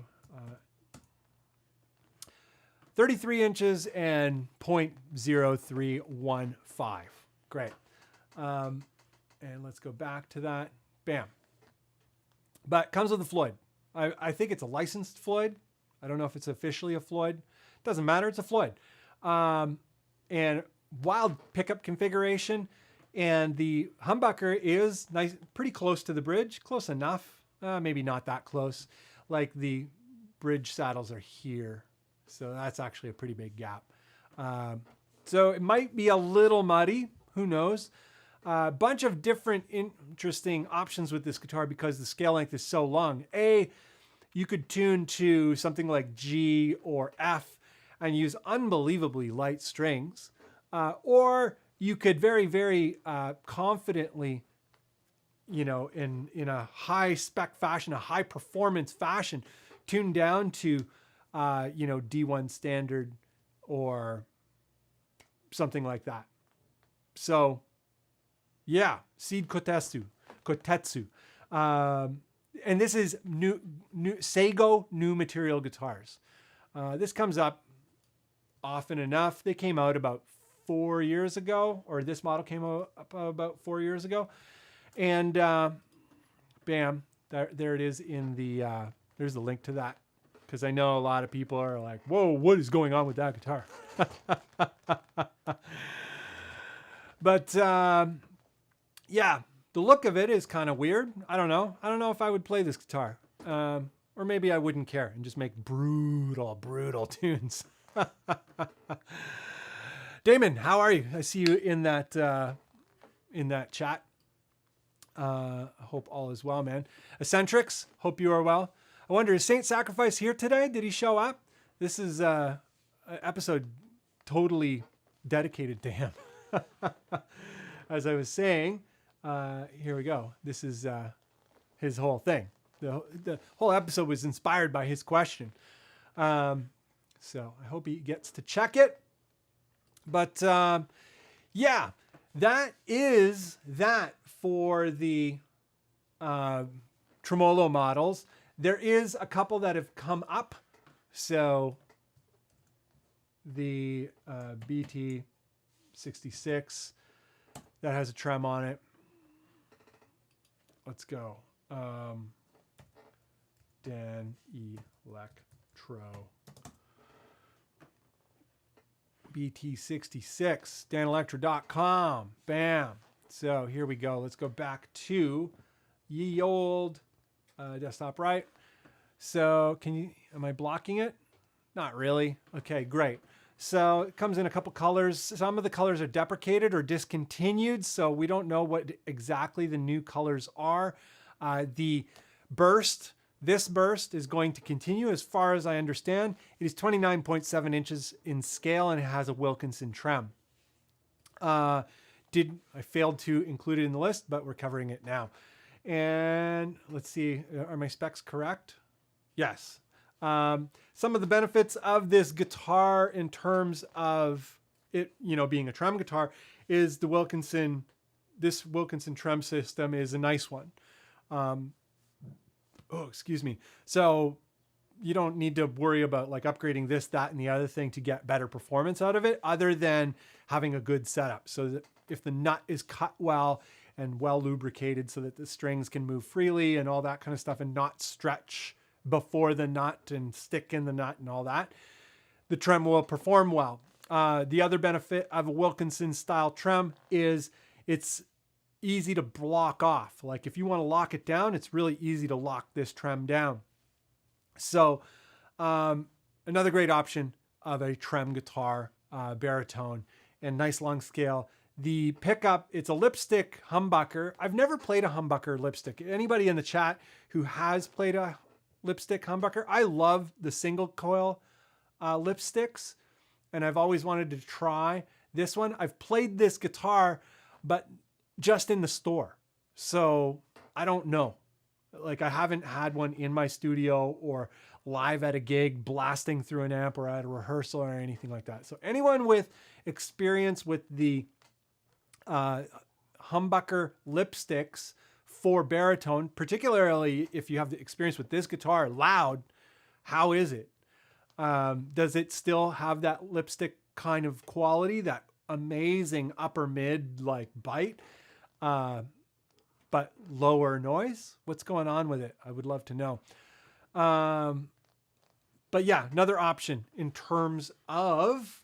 33 inches and 0.0315. Great. And let's go back to that. Bam. But comes with a Floyd. I think it's a licensed Floyd. I don't know if it's officially a Floyd. Doesn't matter. It's a Floyd. And wild pickup configuration. And the humbucker is nice, pretty close to the bridge. Close enough. Maybe not that close. Like the bridge saddles are here. So that's actually a pretty big gap. So it might be a little muddy. Who knows? A bunch of different interesting options with this guitar because the scale length is so long. You could tune to something like G or F and use unbelievably light strings. Or you could very, very confidently, you know, in a high spec fashion, a high performance fashion, tune down to, you know, D1 standard or something like that. So, yeah, Seed Kotetsu. And this is new Sago new material guitars. This comes up often enough. They came out about 4 years ago, or this model came out about 4 years ago. And bam, there it is in the, there's the link to that. Because I know a lot of people are like, whoa, what is going on with that guitar? But yeah, the look of it is kind of weird. I don't know. I don't know if I would play this guitar. Or maybe I wouldn't care and just make brutal tunes. Damon, how are you? I see you in that chat. Hope all is well, man. Eccentrics, hope you are well. I wonder, is Saint Sacrifice here today? Did he show up? This is an episode totally dedicated to him. As I was saying, here we go. This is his whole thing. The whole episode was inspired by his question. So I hope he gets to check it. But yeah, that is that for the tremolo models. There is a couple that have come up. So the BT66 that has a trem on it. Let's go. Danelectro BT66, Danelectro.com. Bam. So here we go. Let's go back to ye old desktop, right? So am I blocking it? Not really. Okay, great. So it comes in a couple colors. Some of the colors are deprecated or discontinued, so we don't know what exactly the new colors are. This burst is going to continue as far as I understand. It is 29.7 inches in scale and it has a Wilkinson trem. I failed to include it in the list, but we're covering it now. And let's see, are my specs correct? Yes. Some of the benefits of this guitar in terms of it, you know, being a trem guitar is the Wilkinson. This Wilkinson trem system is a nice one. Excuse me. So you don't need to worry about like upgrading this, that, and the other thing to get better performance out of it, other than having a good setup. So that if the nut is cut well and well lubricated so that the strings can move freely and all that kind of stuff and not stretch before the nut and stick in the nut and all that, the trem will perform well. The other benefit of a Wilkinson style trem is it's easy to block off. Like if you want to lock it down, it's really easy to lock this trem down. So another great option of a trem guitar, baritone, and nice long scale. The pickup, it's a lipstick humbucker. I've never played a humbucker lipstick. Anybody in the chat who has played a lipstick humbucker? I love the single coil lipsticks, and I've always wanted to try this one. I've played this guitar, but just in the store. So I don't know. Like I haven't had one in my studio or live at a gig blasting through an amp or at a rehearsal or anything like that. So anyone with experience with the humbucker lipsticks for baritone, particularly if you have the experience with this guitar loud. How is it? Does it still have that lipstick kind of quality, that amazing upper mid like bite, but lower noise? What's going on with it? I would love to know. But yeah, another option in terms of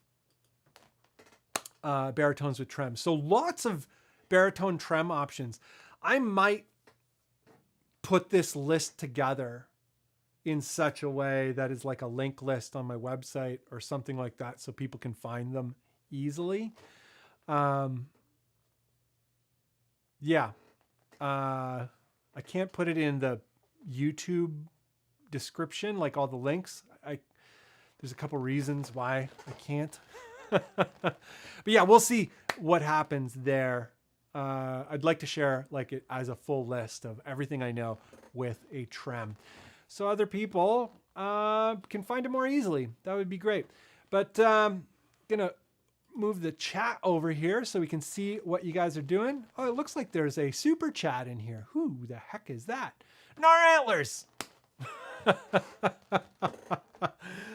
baritones with trem. So lots of baritone trem options. I might put this list together in such a way that is like a link list on my website or something like that, so people can find them easily. Yeah. I can't put it in the YouTube description, like all the links. There's a couple reasons why I can't. But yeah, we'll see what happens there. I'd like to share like it as a full list of everything I know with a trem, so other people can find it more easily. That would be great. But gonna move the chat over here so we can see what you guys are doing. Oh, it looks like there's a super chat in here. Who the heck is that? Nar Antlers.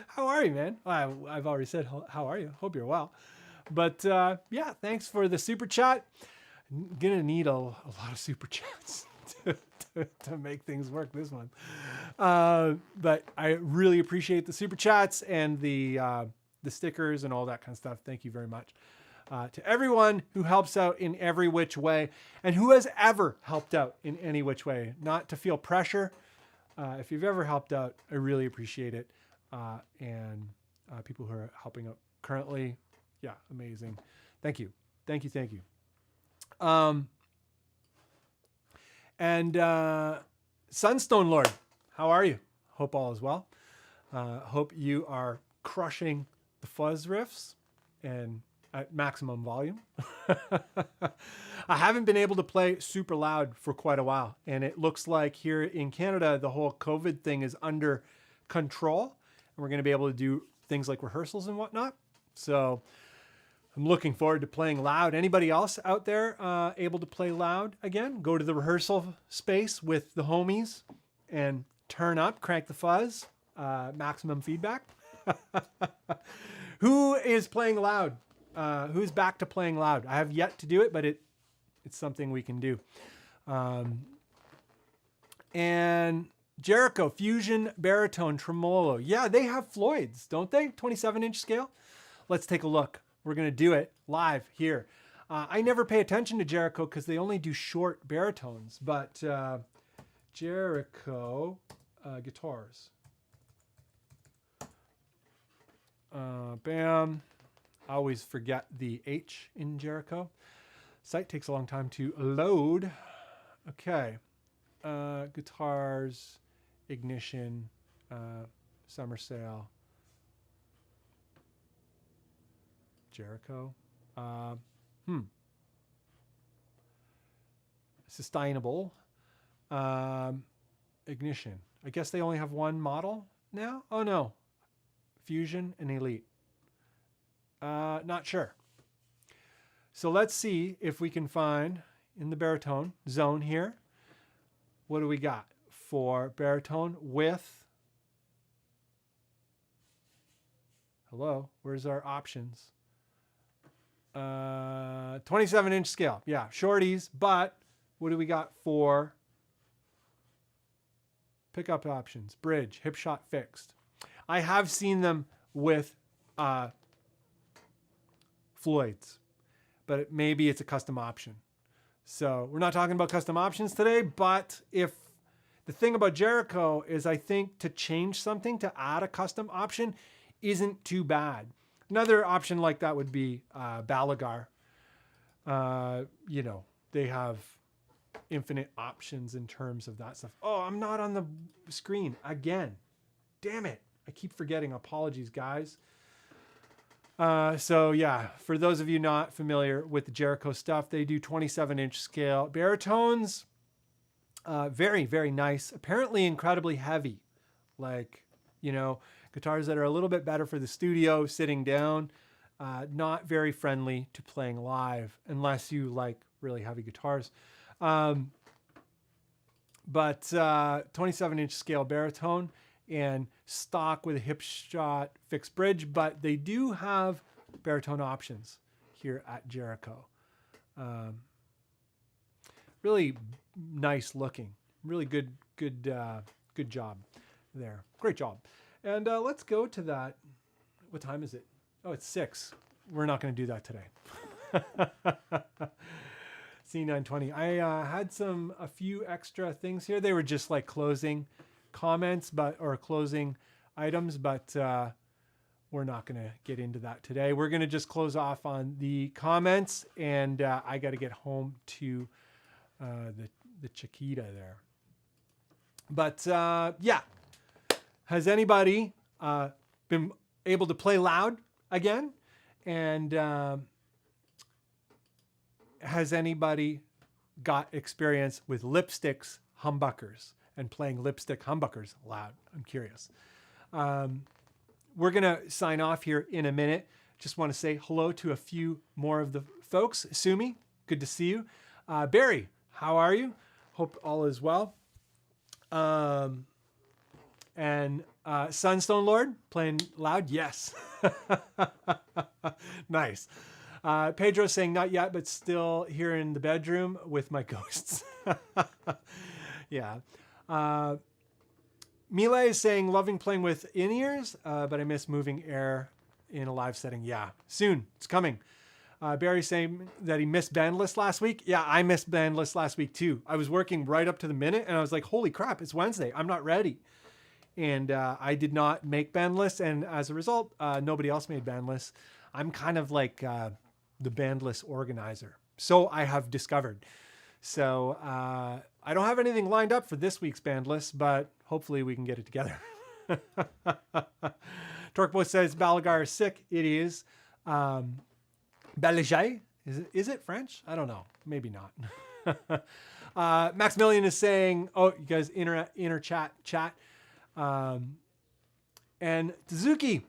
How are you, man? I've already said how are you. Hope you're well. But yeah, thanks for the super chat. I'm gonna need a lot of super chats to make things work this month. But I really appreciate the super chats and the stickers and all that kind of stuff. Thank you very much to everyone who helps out in every which way and who has ever helped out in any which way. Not to feel pressure. If you've ever helped out, I really appreciate it. And people who are helping out currently, yeah, amazing. Thank you. Thank you. Thank you. And Sunstone Lord, how are you? Hope all is well. Hope you are crushing the fuzz riffs and at maximum volume. I haven't been able to play super loud for quite a while, and it looks like here in Canada the whole COVID thing is under control, and we're going to be able to do things like rehearsals and whatnot. So I'm looking forward to playing loud. Anybody else out there able to play loud again? Go to the rehearsal space with the homies and turn up, crank the fuzz, maximum feedback. Who is playing loud? Who's back to playing loud? I have yet to do it, but it's something we can do. And Jericho Fusion Baritone Tremolo. Yeah, they have Floyds, don't they? 27-inch scale. Let's take a look. We're going to do it live here. I never pay attention to Jericho because they only do short baritones, but Jericho guitars. Bam. I always forget the H in Jericho. Site takes a long time to load. Okay. Guitars, ignition, summer sale. Jericho. Sustainable. Ignition. I guess they only have one model now? Oh no. Fusion and Elite. Not sure. So let's see if we can find in the baritone zone here. What do we got for baritone with... Hello, where's our options? 27-inch scale. Yeah, shorties, but what do we got for pickup options? Bridge, hip shot fixed. I have seen them with Floyds, but maybe it's a custom option. So we're not talking about custom options today, but if the thing about Jericho is I think to change something, to add a custom option isn't too bad. Another option like that would be Balagar. You know, they have infinite options in terms of that stuff. Oh, I'm not on the screen again. Damn it. I keep forgetting. Apologies, guys. So yeah, for those of you not familiar with the Jericho stuff, they do 27-inch scale baritones. Very, very nice. Apparently incredibly heavy. Like, you know, guitars that are a little bit better for the studio, sitting down. not very friendly to playing live unless you like really heavy guitars. But 27-inch scale baritone and stock with a hip shot fixed bridge, but they do have baritone options here at Jericho. Really nice looking, really good job there. Great job. And let's go to that. What time is it? Oh, it's 6. We're not going to do that today. C920. I had a few extra things here. They were just like closing comments, or closing items, but we're not going to get into that today. We're going to just close off on the comments, and I got to get home to the Chiquita there. But yeah, has anybody been able to play loud again? And has anybody got experience with lipsticks humbuckers and playing lipstick humbuckers loud? I'm curious. We're going to sign off here in a minute. Just want to say hello to a few more of the folks. Sumi, good to see you. Barry, how are you? Hope all is well. And Sunstone Lord, playing loud? Yes. Nice. Pedro saying not yet, but still here in the bedroom with my ghosts. Yeah. Mile is saying loving playing with in-ears, but I miss moving air in a live setting. Yeah, soon. It's coming. Barry saying that he missed bandlist last week. Yeah, I missed bandlist last week too. I was working right up to the minute and I was like, holy crap, it's Wednesday. I'm not ready. And I did not make band lists. And as a result, nobody else made band lists. I'm kind of like the band list organizer. So I have discovered. So I don't have anything lined up for this week's band list, but hopefully we can get it together. Torqueboy says Balagar is sick. It is. Balagai? Is it French? I don't know. Maybe not. Maximilian is saying, oh, you guys inner chat. And Suzuki,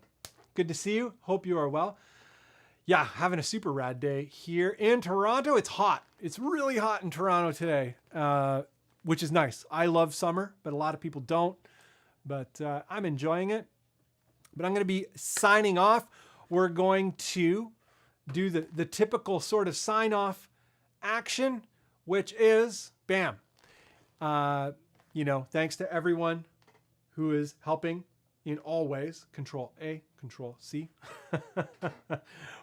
good to see you. Hope you are well. Yeah, having a super rad day here in Toronto. It's hot. It's really hot in Toronto today, which is nice. I love summer, but a lot of people don't. But I'm enjoying it. But I'm going to be signing off. We're going to do the typical sort of sign-off action, which is, bam. Thanks to everyone who is helping in all ways. Control A, Control C.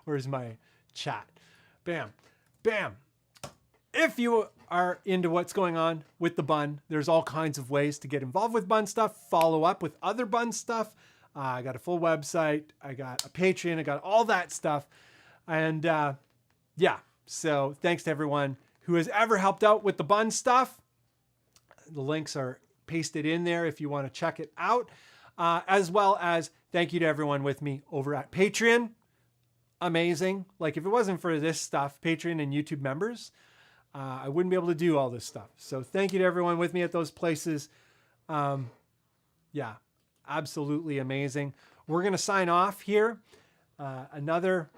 Where's my chat? Bam, bam. If you are into what's going on with the Bunn, there's all kinds of ways to get involved with Bunn stuff, follow up with other Bunn stuff. I got a full website. I got a Patreon. I got all that stuff. And yeah, so thanks to everyone who has ever helped out with the Bunn stuff. The links are pasted in there if you want to check it out. As well as thank you to everyone with me over at Patreon. Amazing. Like if it wasn't for this stuff, Patreon and YouTube members, I wouldn't be able to do all this stuff. So thank you to everyone with me at those places. Yeah, absolutely amazing. We're going to sign off here. Another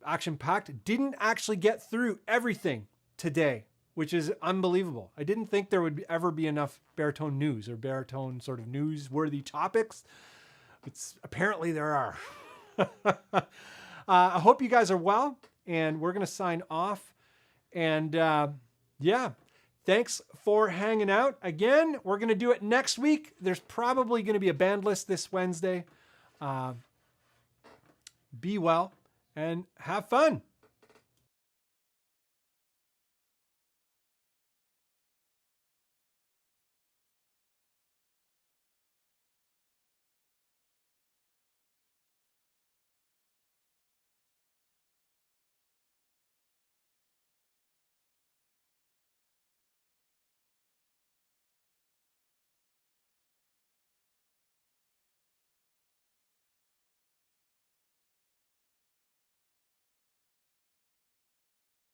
action-packed. Didn't actually get through everything today, which is unbelievable. I didn't think there would ever be enough baritone news or baritone sort of news-worthy topics. Apparently there are. I hope you guys are well, and we're going to sign off. And yeah, thanks for hanging out. Again, we're going to do it next week. There's probably going to be a band list this Wednesday. Be well and have fun.